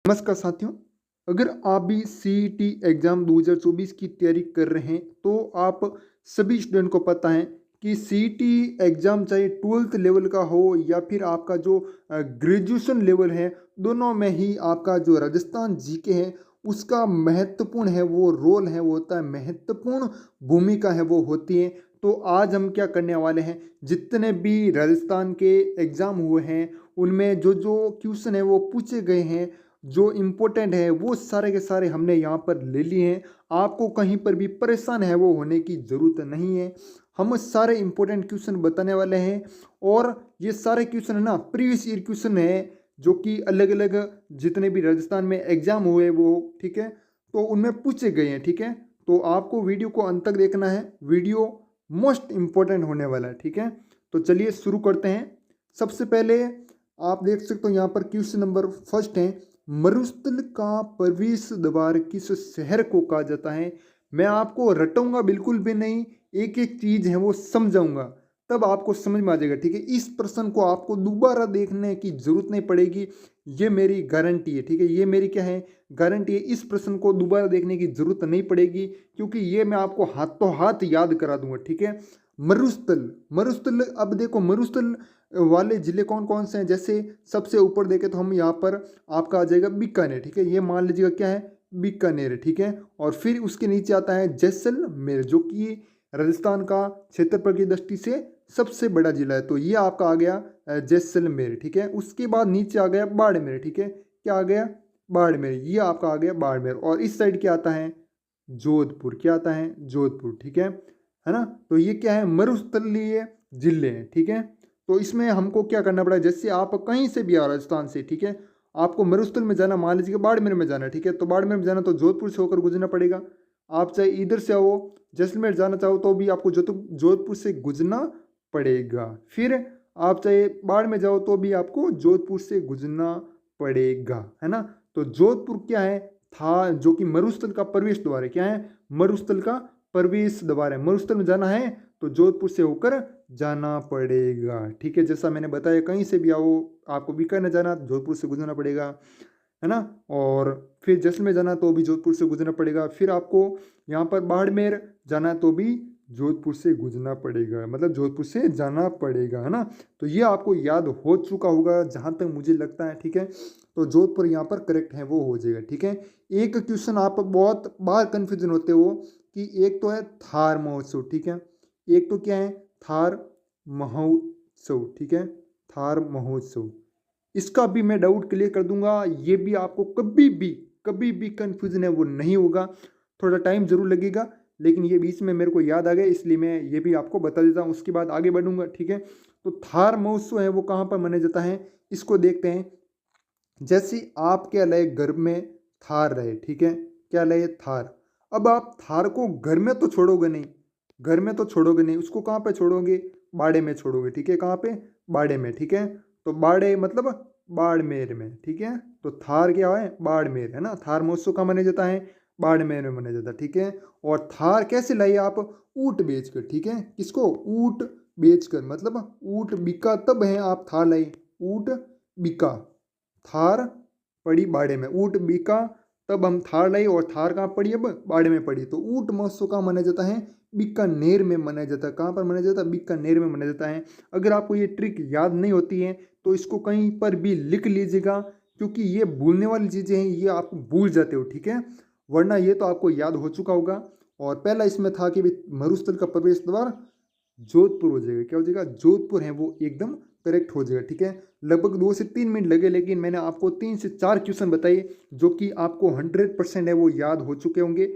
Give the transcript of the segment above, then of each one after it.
नमस्कार साथियों। अगर आप भी सीईटी एग्ज़ाम 2024 की तैयारी कर रहे हैं तो आप सभी स्टूडेंट को पता है कि सीईटी एग्ज़ाम चाहे 12th लेवल का हो या फिर आपका जो ग्रेजुएशन लेवल है, दोनों में ही आपका जो राजस्थान जीके है उसका महत्वपूर्ण है वो रोल है, वो होता है, महत्वपूर्ण भूमिका है वो होती है। तो आज हम क्या करने वाले हैं, जितने भी राजस्थान के एग्ज़ाम हुए हैं उनमें जो जो क्वेश्चन है वो पूछे गए हैं, जो इम्पोर्टेंट है वो सारे के सारे हमने यहाँ पर ले लिए हैं। आपको कहीं पर भी परेशान है वो होने की ज़रूरत नहीं है। हम सारे इम्पोर्टेंट क्वेश्चन बताने वाले हैं और ये सारे क्वेश्चन है ना प्रीवियस ईयर क्वेश्चन है, जो कि अलग अलग जितने भी राजस्थान में एग्जाम हुए वो, ठीक है, तो उनमें पूछे गए हैं। ठीक है, तो आपको वीडियो को अंत तक देखना है, वीडियो मोस्ट इम्पोर्टेंट होने वाला है। ठीक है, तो चलिए शुरू करते हैं। सबसे पहले आप देख सकते हो यहाँ पर क्वेश्चन नंबर फर्स्ट है, मरुस्थल का प्रवेश द्वार किस शहर को कहा जाता है। मैं आपको रटूंगा बिल्कुल भी नहीं, एक एक चीज है वो समझाऊंगा, तब आपको समझ में आ जाएगा। ठीक है, इस प्रश्न को आपको दोबारा देखने की जरूरत नहीं पड़ेगी, ये मेरी गारंटी है। ठीक है, ये मेरी क्या है, गारंटी है। इस प्रश्न को दोबारा देखने की जरूरत नहीं पड़ेगी क्योंकि ये मैं आपको हाथों हाथ याद करा दूंगा। ठीक है, मरुस्थल, मरुस्थल, अब देखो मरुस्थल वाले जिले कौन कौन से हैं। जैसे सबसे ऊपर देखें तो हम यहाँ पर आपका आ जाएगा बीकानेर। ठीक है, ये मान लीजिएगा क्या है, बीकानेर। ठीक है, और फिर उसके नीचे आता है जैसलमेर, जो कि राजस्थान का क्षेत्रफल की दृष्टि से सबसे बड़ा जिला है। तो ये आपका आ गया जैसलमेर। ठीक है, उसके बाद नीचे आ गया बाड़मेर। ठीक है, क्या आ गया, बाड़मेर, ये आपका आ गया बाड़मेर। और इस साइड क्या आता है, जोधपुर, क्या आता है, जोधपुर। ठीक है ना। तो ये क्या है, मरुस्थलीय जिले हैं। ठीक है, तो इसमें हमको क्या करना पड़ा, जैसे आप कहीं से भी आ राजस्थान से, ठीक है, आपको मरुस्थल में जाना, मान लीजिए बाड़मेर में जाना। ठीक है, तो बाड़मेर में जाना तो जोधपुर से होकर गुजरना पड़ेगा। आप चाहे इधर से आओ, जैसलमेर जाना चाहो तो भी आपको जोधपुर से गुजरना पड़ेगा। फिर आप चाहे बाढ़ में जाओ तो भी आपको जोधपुर से गुजरना पड़ेगा, है ना। तो जोधपुर क्या है, था, जो कि मरुस्थल का प्रवेश द्वार है। क्या है, मरुस्थल का प्रवेश द्वार है। मरुस्थल में जाना है तो जोधपुर से होकर जाना पड़ेगा। ठीक है, जैसा मैंने बताया, कहीं से भी आओ, आपको बीकानेर जाना जोधपुर से गुजरना पड़ेगा, है ना। और फिर जैसलमेर जाना तो भी जोधपुर से गुजरना पड़ेगा। फिर आपको यहाँ पर बाड़मेर जाना तो भी जोधपुर से गुजरना पड़ेगा, मतलब जोधपुर से जाना पड़ेगा, है ना। तो ये आपको याद हो चुका होगा जहाँ तक मुझे लगता है। ठीक है, तो जोधपुर यहाँ पर करेक्ट है वो हो जाएगा। ठीक है, एक क्वेश्चन आप बहुत बार कन्फ्यूजन होते हो कि एक तो है थार महोत्सव, ठीक है, एक तो क्या है, थार महोत्सव। ठीक है, थार महोत्सव, इसका भी मैं डाउट क्लियर कर दूंगा। ये भी आपको कभी भी कंफ्यूजन है वो नहीं होगा। थोड़ा टाइम जरूर लगेगा, लेकिन ये बीच में मेरे को याद आ गया, इसलिए मैं ये भी आपको बता देता हूँ, उसके बाद आगे बढ़ूंगा। ठीक है, तो थार महोत्सव है वो कहाँ पर मनाया जाता है, इसको देखते हैं। जैसे आप क्या लाए, घर में थार रहे, ठीक है, क्या लाए, थार। अब आप थार को घर में तो छोड़ोगे नहीं, घर में तो छोड़ोगे नहीं, उसको कहाँ पे छोड़ोगे, बाड़े में छोड़ोगे। ठीक है, कहाँ पे, बाड़े में। ठीक है, तो बाड़े मतलब बाड़मेर में। ठीक है, तो थार क्या है, बाड़मेर, है ना। थार महोत्सव का मनाया जाता है, बाड़मेर में मनाया जाता है। ठीक है, और थार कैसे लाई आप, ऊँट बेचकर। ठीक है, किसको, ऊँट बेचकर, मतलब ऊँट बिका तब है आप थार लाई, ऊँट बिका, थार पड़ी बाड़े में, ऊँट बिका तब हम थार लाई, और थार कहाँ पड़ी, अब बाड़े में पड़ी। तो ऊँट महोत्सव कहाँ मनाया जाता है, बीकानेर में मनाया जाता है। कहाँ पर मनाया जाता है, बीकानेर में मनाया जाता है। अगर आपको ये ट्रिक याद नहीं होती है तो इसको कहीं पर भी लिख लीजिएगा, क्योंकि ये भूलने वाली चीज़ें हैं, ये आप भूल जाते हो। ठीक है, वरना ये तो आपको याद हो चुका होगा। और पहला इसमें था कि मरुस्थल का प्रवेश द्वार जोधपुर हो जाएगा, क्या हो जाएगा, जोधपुर है वो एकदम करेक्ट हो जाएगा। ठीक है, लगभग 2 से 3 मिनट लगे, लेकिन मैंने आपको 3 से 4 क्वेश्चन बताए जो कि आपको 100% है वो याद हो चुके होंगे।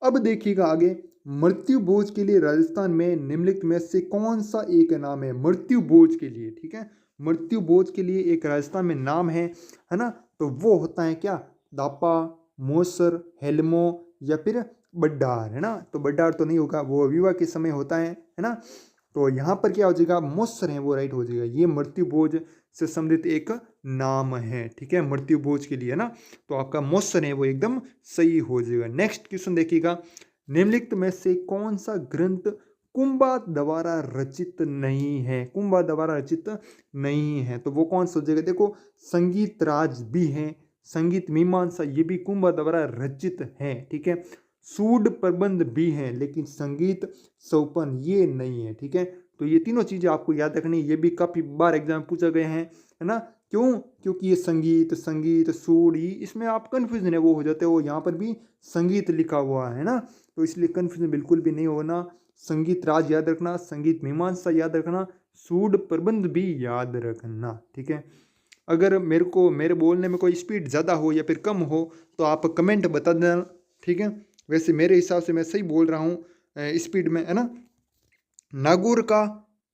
अब देखिएगा आगे, मृत्यु भोज के लिए राजस्थान में निम्नलिखित में से कौन सा एक नाम है, मृत्यु भोज के लिए। ठीक है, मृत्यु भोज के लिए एक राजस्थान में नाम है ना। तो वो होता है क्या, दापा, मोसर, हेलमो या फिर बड्डार, है ना। तो बड्डार तो नहीं होगा, वो विवाह के समय होता है ना। तो यहाँ पर क्या हो जाएगा, मोसर है वो राइट हो जाएगा। ये मृत्यु भोज से संबंधित एक नाम है। ठीक है, मृत्यु भोज के लिए, है ना। तो आपका मोसर है वो एकदम सही हो जाएगा। नेक्स्ट क्वेश्चन देखिएगा, निम्नलिखित में से कौन सा ग्रंथ कुंभा द्वारा रचित नहीं है, कुंभा द्वारा रचित नहीं है, तो वो कौन सा हो जाएगा, देखो संगीत राज भी है, संगीत मीमांसा ये भी कुंभ द्वारा रचित है, ठीक है। सूड प्रबंध भी है, लेकिन संगीत सोपान ये नहीं है, ठीक है। तो ये तीनों चीजें आपको याद रखनी, ये भी काफी बार एग्जाम पूछा गए हैं, है ना। क्यों? क्योंकि ये संगीत संगीत सूड ही, इसमें आप कंफ्यूजन है वो हो जाते हो, यहाँ पर भी संगीत लिखा हुआ है ना, तो इसलिए कंफ्यूजन बिल्कुल भी नहीं होना। संगीत राज याद रखना, संगीत मीमांसा याद रखना, सूड प्रबंध भी याद रखना, ठीक है। अगर मेरे को मेरे बोलने में कोई स्पीड ज़्यादा हो या फिर कम हो तो आप कमेंट बता देना, ठीक है। वैसे मेरे हिसाब से मैं सही बोल रहा हूँ स्पीड में, है ना। नागौर का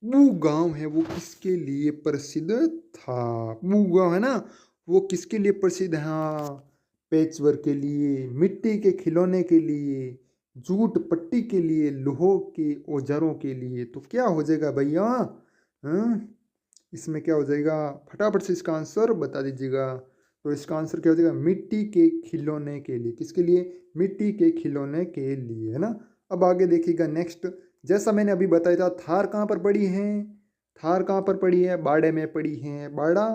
बू गांव है वो किसके लिए प्रसिद्ध था? बू गांव है ना, वो किसके लिए प्रसिद्ध है? हाँ, पैचवर्क के लिए, मिट्टी के खिलौने के लिए, जूट पट्टी के लिए, लोहो के औजारों के लिए। तो क्या हो जाएगा भैया? हाँ, इसमें क्या हो जाएगा? फटाफट से इसका आंसर बता दीजिएगा। तो इसका आंसर क्या हो जाएगा? मिट्टी के खिलौने के लिए। किसके लिए? मिट्टी के खिलौने के लिए, है ना। अब आगे देखिएगा नेक्स्ट, जैसा मैंने अभी बताया था, थार कहाँ पर पड़ी है? थार कहाँ पर पड़ी है? बाड़े में पड़ी है। बाड़ा,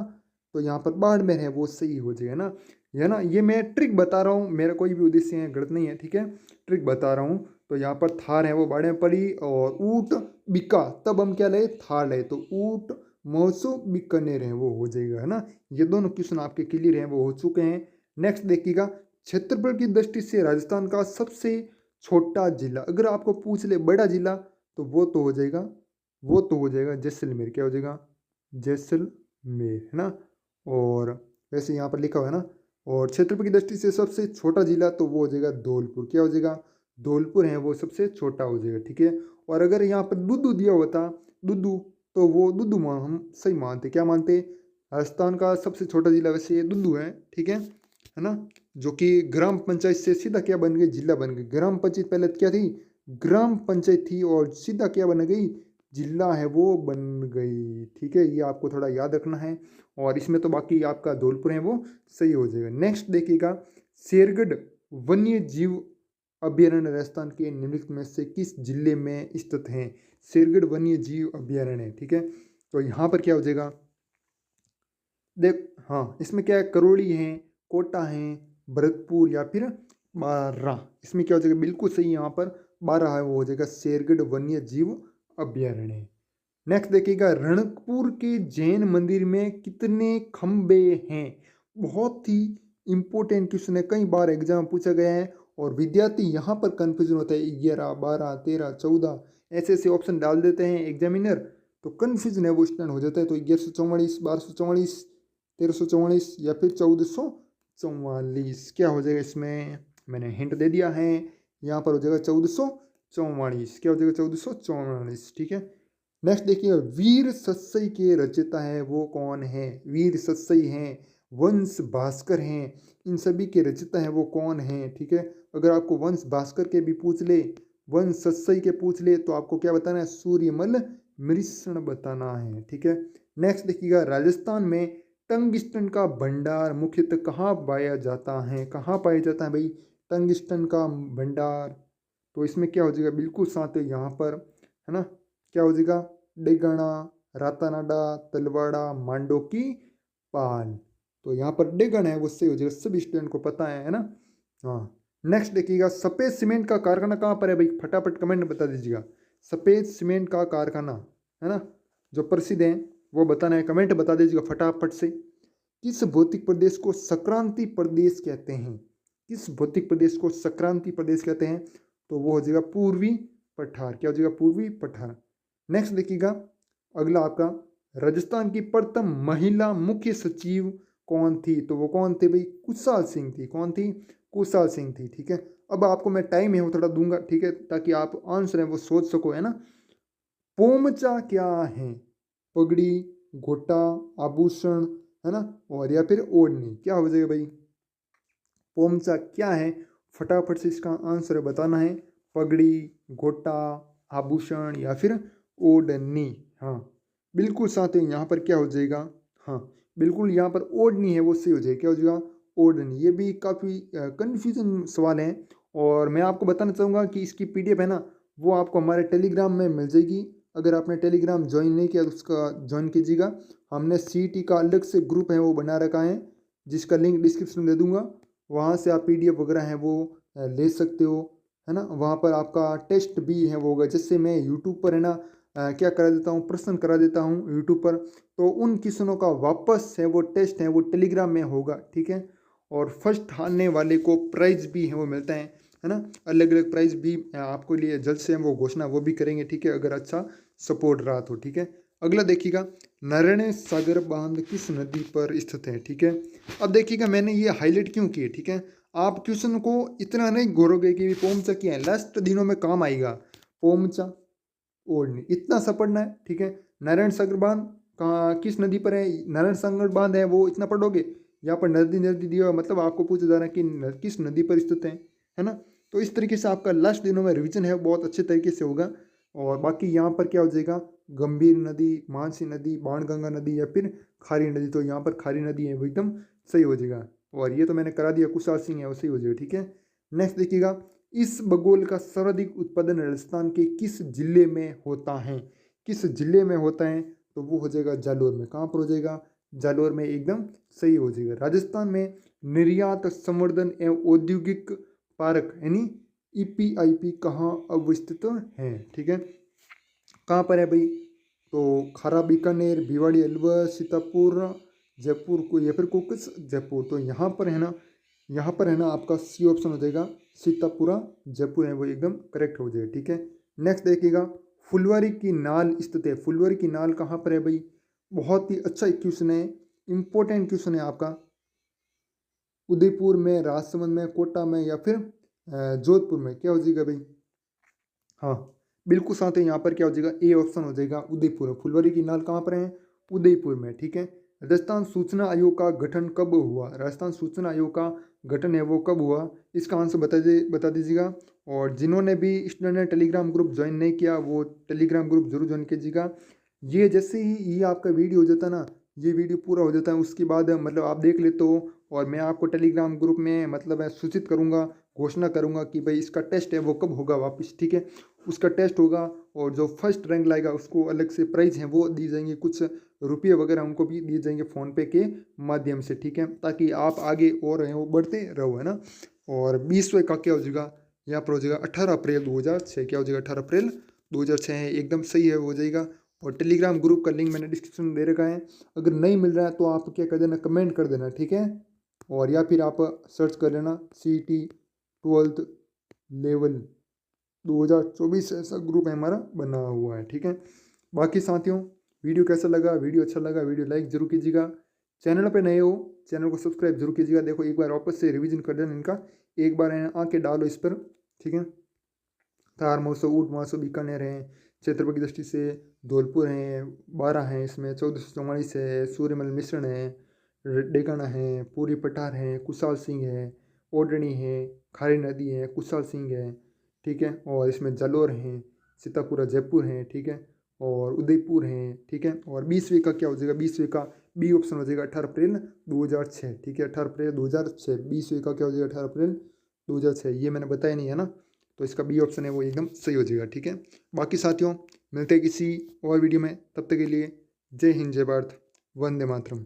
तो यहाँ पर बाड़मेर है, वो सही हो जाएगा ना, है ना। ये मैं ट्रिक बता रहा हूँ, मेरा कोई भी उद्देश्य है गलत नहीं है, ठीक है। ट्रिक बता रहा हूँ। तो यहाँ पर थार है वो बाड़े में पड़ी, और ऊट बिका, तब हम क्या ले? थार ले, तो ऊट महोत्सव बीकानेर है, वो हो जाएगा, है ना। ये दोनों क्वेश्चन आपके क्लियर हैं, वो हो चुके हैं। नेक्स्ट देखिएगा, क्षेत्रफल की दृष्टि से राजस्थान का सबसे छोटा जिला, अगर आपको पूछ ले बड़ा जिला, तो वो तो हो जाएगा, वो तो हो जाएगा जैसलमेर। क्या हो जाएगा? जैसलमेर, है ना। और वैसे यहाँ पर लिखा हुआ है ना, और क्षेत्रफल की दृष्टि से सबसे छोटा जिला, तो वो हो जाएगा धौलपुर। क्या हो जाएगा? धौलपुर है वो सबसे छोटा हो जाएगा, ठीक है। और अगर यहाँ पर दुदू दिया होता, दुदू, तो वो दुदू हम सही मानते। क्या मानते? राजस्थान का सबसे छोटा जिला वैसे ये दुदू है, ठीक है ना। जो कि ग्राम पंचायत से सीधा क्या बन गई? जिला बन गई। ग्राम पंचायत पहले क्या थी? ग्राम पंचायत थी, और सीधा क्या बन गई? जिला है वो बन गई, ठीक है। ये आपको थोड़ा याद रखना है, और इसमें तो बाकी आपका धौलपुर है वो सही हो जाएगा। नेक्स्ट देखिएगा, शेरगढ़ वन्य जीव अभ्यारण्य राजस्थान के निम्नलिखित में से किस जिले में स्थित है? शेरगढ़ वन्य जीव अभ्यारण्य, ठीक है। तो यहाँ पर क्या हो जाएगा? देख, हाँ, इसमें क्या है? करौली है, कोटा है, भरतपुर, या फिर बारा। इसमें क्या हो जाएगा? बिल्कुल सही, यहाँ पर बारा है, वो हो जाएगा शेरगढ़ वन्य जीव अभ्यारण्य। नेक्स्ट देखिएगा, रणकपुर के जैन मंदिर में कितने खंबे हैं? बहुत ही इंपॉर्टेंट क्वेश्चन है, कई बार एग्जाम पूछा गया है, और विद्यार्थी यहाँ पर कंफ्यूजन होता है, 11 12 13 14 ऐसे ऐसे ऑप्शन डाल देते हैं एग्जामिनर, तो कंफ्यूजन है वो स्टैंड हो जाता है। तो 1144, 1244, 1344, या फिर 1444, क्या हो जाएगा इसमें? मैंने हिंट दे दिया है, यहाँ पर हो जाएगा 1444। क्या हो जाएगा? 1444, ठीक है। नेक्स्ट देखिए, वीर सत्सई के रचयिता है वो कौन है? वीर सत्सई हैं, वंश भास्कर हैं, इन सभी के रचयिता हैं वो कौन है, ठीक है। अगर आपको वंश भास्कर के भी पूछ ले, वंश सत्सई के पूछ ले, तो आपको क्या बताना है? सूर्यमल मिश्रण बताना है, ठीक है। नेक्स्ट देखिएगा, राजस्थान में टंगस्टन का भंडार मुख्यतः कहाँ पाया जाता है? कहाँ पाया जाता है भाई टंगस्टन का भंडार? तो इसमें क्या हो जाएगा? बिल्कुल साथ है यहाँ पर, है ना। क्या हो जाएगा? डेगाना, रातानाडा, तलवाड़ा, मांडो की पाल। तो यहाँ पर डेगन है वो सही हो जाएगा, सभी स्टूडेंट को पता है ना। हाँ, नेक्स्ट देखिएगा, सफेद सीमेंट का कारखाना कहाँ पर है भाई? फटाफट कमेंट में बता दीजिएगा। सफेद सीमेंट का कारखाना, है ना, जो प्रसिद्ध है वो बताना है, कमेंट बता दीजिएगा फटाफट से। किस भौतिक प्रदेश को संक्रांति प्रदेश कहते हैं? किस भौतिक प्रदेश को संक्रांति प्रदेश कहते हैं? तो वो हो जाएगा पूर्वी पठार। क्या हो जाएगा? पूर्वी पठार। नेक्स्ट देखिएगा, अगला आपका, राजस्थान की प्रथम महिला मुख्य सचिव कौन थी? तो वो कौन थे भाई? कुशाल सिंह थी। कौन थी? कुशाल सिंह थी, ठीक है। अब आपको मैं टाइम है वो थोड़ा दूंगा, ठीक है, ताकि आप आंसर है वो सोच सको, है ना। पोमचा क्या है? पगड़ी, घोटा, आभूषण, है ना, और या फिर ओढ़नी। क्या हो जाएगा भाई? पोमचा क्या है? फटाफट से इसका आंसर बताना है। पगड़ी, घोटा, आभूषण, या फिर ओढ़नी। हाँ, बिल्कुल साथ है, यहाँ पर क्या हो जाएगा? हाँ, बिल्कुल यहाँ पर ओढ़नी है वो सही हो जाएगा। क्या हो जाएगा? ओढ़नी। ये भी काफ़ी कन्फ्यूजन सवाल है, और मैं आपको बताना चाहूँगा कि इसकी पीडीएफ है ना, वो आपको हमारे टेलीग्राम में मिल जाएगी। अगर आपने टेलीग्राम ज्वाइन नहीं किया तो उसका ज्वाइन कीजिएगा। हमने सीईटी का अलग से ग्रुप है वो बना रखा है, जिसका लिंक डिस्क्रिप्शन में दे दूंगा। वहाँ से आप PDF वगैरह हैं वो ले सकते हो, है ना। वहाँ पर आपका टेस्ट भी है वो होगा। जैसे मैं यूट्यूब पर है ना क्या करा देता हूँ, प्रश्न करा देता हूँ यूट्यूब पर, तो उन क्वेश्चनों का वापस है वो टेस्ट है वो टेलीग्राम में होगा, ठीक है। और फर्स्ट आने वाले को प्राइज़ भी है वो मिलता है ना। अलग अलग प्राइज़ भी आपको लिए जल्द से हम वो घोषणा वो भी करेंगे, ठीक है, अगर अच्छा सपोर्ट रहा तो, ठीक है। अगला देखिएगा, नारायण सागर बांध किस नदी पर स्थित है, ठीक है। अब देखिएगा मैंने ये हाईलाइट क्यों किए, ठीक है। आप क्वेश्चन को इतना नहीं घोरोगे कि पोमचा क्या है, लास्ट दिनों में काम आएगा। पोमचा और नहीं, इतना सा पढ़ना है, ठीक है। नारायण सागर बांध कहाँ किस नदी पर है, नारायण सागर बांध है वो इतना पढ़ोगे। यहाँ पर नदी नदी दिया हुआ, मतलब आपको पूछा जा रहा है कि किस नदी पर स्थित है ना। तो इस तरीके से आपका लास्ट दिनों में रिवीजन है बहुत अच्छे तरीके से होगा। और बाकी यहाँ पर क्या हो जाएगा, गंभीर नदी, मानसी नदी, बाणगंगा नदी या फिर खारी नदी, तो यहाँ पर खारी नदी है वो एकदम सही हो जाएगा। और ये तो मैंने करा दिया, कुशाल सिंह है वो सही हो जाएगा, ठीक है। नेक्स्ट देखिएगा, इस बगोल का सर्वाधिक उत्पादन राजस्थान के किस जिले में होता है, किस जिले में होता है, तो वो हो जाएगा जालोर में। कहाँ पर हो जाएगा, जालोर में, एकदम सही हो जाएगा। राजस्थान में निर्यात संवर्धन एवं औद्योगिक पार्क यानी EPIP कहाँ अवस्थित है, ठीक है। कहाँ पर है भाई, तो खारा बीकानेर, भिवाड़ी अलवर, सीतापुर जयपुर को या फिर कोकस जयपुर, तो यहाँ पर है ना, यहाँ पर है ना आपका C ऑप्शन हो जाएगा, सीतापुरा जयपुर है वो एकदम करेक्ट हो जाएगा, ठीक है। नेक्स्ट देखिएगा, फुलवारी की नाल स्थित है, फुलवारी की नाल कहाँ पर है भाई, बहुत ही अच्छा क्वेश्चन है, इंपॉर्टेंट क्वेश्चन है आपका। उदयपुर में, राजसमंद में, कोटा में या फिर जोधपुर में, क्या हो जाएगा भाई, हाँ बिल्कुल साथ है, यहाँ पर क्या हो जाएगा, A ऑप्शन हो जाएगा, उदयपुर में। फुलवारी की नाल कहाँ पर है, उदयपुर में, ठीक है। राजस्थान सूचना आयोग का गठन कब हुआ, राजस्थान सूचना आयोग का गठन है वो कब हुआ, इसका आंसर बता दीजिएगा। और जिन्होंने भी स्टूडेंट टेलीग्राम ग्रुप ज्वाइन नहीं किया वो टेलीग्राम ग्रुप जरूर ज्वाइन कीजिएगा। ये जैसे ही ये आपका वीडियो हो जाता है ना, ये वीडियो पूरा हो जाता है उसके बाद मतलब आप देख लेते हो, और मैं आपको टेलीग्राम ग्रुप में मतलब मैं सूचित करूँगा, घोषणा करूँगा कि भाई इसका टेस्ट है वो कब होगा वापस, ठीक है। उसका टेस्ट होगा और जो फर्स्ट रैंक लाएगा उसको अलग से प्राइज हैं वो दी जाएंगे, कुछ रुपये वगैरह उनको भी दिए जाएंगे फ़ोनपे के माध्यम से, ठीक है, ताकि आप आगे और हैं वो बढ़ते रहो, है ना। और 20वें का क्या हो जाएगा, यहाँ पर हो जाएगा 18 अप्रैल 2006, क्या हो जाएगा 18 अप्रैल 2006 है, एकदम सही है हो जाएगा। और टेलीग्राम ग्रुप का लिंक मैंने डिस्क्रिप्शन में दे रखा है, अगर नहीं मिल रहा है तो आप क्या कर देना, कमेंट कर देना, ठीक है। और या फिर आप सर्च कर लेना CET 12th लेवल 2024 ऐसा ग्रुप है हमारा बना हुआ है, ठीक है। बाकी साथियों, वीडियो कैसा लगा, वीडियो अच्छा लगा वीडियो लाइक जरूर कीजिएगा, चैनल पे नए हो चैनल को सब्सक्राइब जरूर कीजिएगा। देखो एक बार वापस से रिवीजन कर देना इनका, एक बार आंखें डालो इस पर, ठीक है। थार महोत्सव, ऊँट महोत्सव बीकानेर है, क्षेत्रफल की दृष्टि से धौलपुर हैं 12 हैं, इसमें 1444 है, सूर्यमल मिश्रण है, डेगाना है, पूरी पठार है, कुशाल सिंह है, ओडनी है, खारी नदी है, कुशाल सिंह है, ठीक है। और इसमें जालोर हैं, सीतापुरा जयपुर हैं, ठीक है, और उदयपुर हैं, ठीक है। और 20वें का क्या हो जाएगा, 20वें का B ऑप्शन हो जाएगा 18 अप्रैल 2006, ठीक है, 18 अप्रैल 2006। 20वें का क्या हो जाएगा 18 अप्रैल 2006, ये मैंने बताया नहीं है ना, तो इसका B ऑप्शन है वो एकदम सही हो जाएगा, ठीक है। बाकी साथियों मिलते हैं किसी और वीडियो में, तब तक के लिए जय हिंद जय भारत, वंदे मातरम।